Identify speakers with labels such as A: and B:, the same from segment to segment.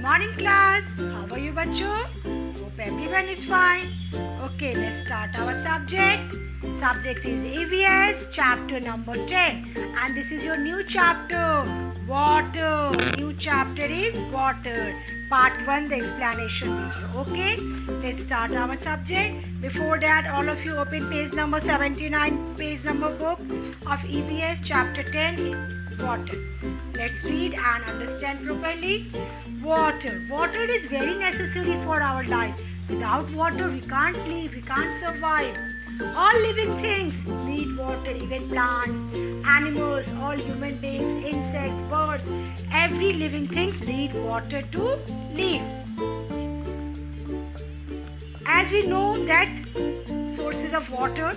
A: Morning class. How are you बच्चों? Hope everyone is fine. Okay, let's start our subject. Subject is EVS chapter number 10 and this is your new chapter, water. New chapter is water. Part 1, the explanation video. Okay, let's start our subject. Before that, all of you open page number 79, page number book of EVS chapter 10, water. Let's read and understand properly. Water. Water is very necessary for our life. Without water, we can't live, we can't survive. All living things need water, even plants, animals, all human beings, insects, birds. Every living thing needs water to live. As we know that sources of water,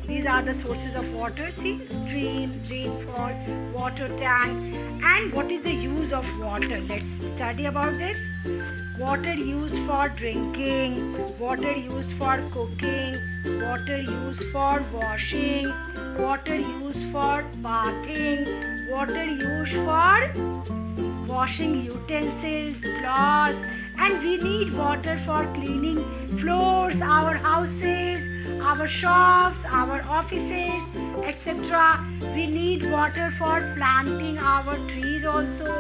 A: these are the sources of water. See, stream, rainfall, water tank. And what is the use of water? Let's study about this. Water used for drinking, water used for cooking, water used for washing, water used for bathing, water used for washing utensils, clothes, and we need water for cleaning floors, our houses, our shops, our offices, etc. We need water for planting our trees also.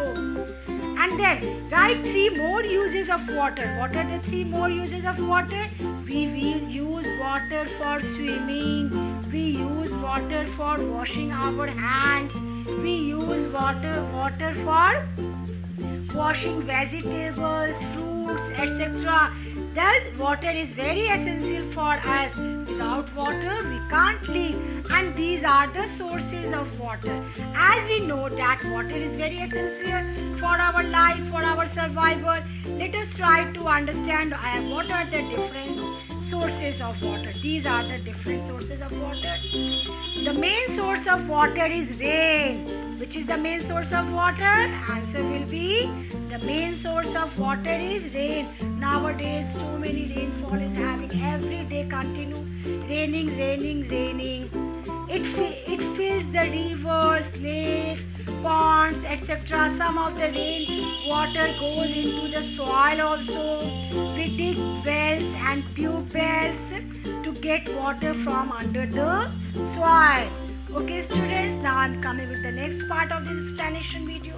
A: And then write 3 more uses of water. What are the 3 more uses of water? We will use water for swimming. We use water for washing our hands. We use water for washing vegetables, fruits, etc. Thus, water is very essential for us. Without water, we can't live. And these are the sources of water. As we know that water is very essential for our life, for our survival, let us try to understand what are the different sources of water. These are the different sources of water. The main source of water is rain. Which is the main source of water? Answer will be the main source of water is rain. Nowadays, so many rainfall is having every day continue raining. It fills the rivers, lakes, ponds, etc. Some of the rain water goes into the soil also. We dig wells and tube wells to get water from under the soil. Okay students, now I am coming with the next part of this explanation video.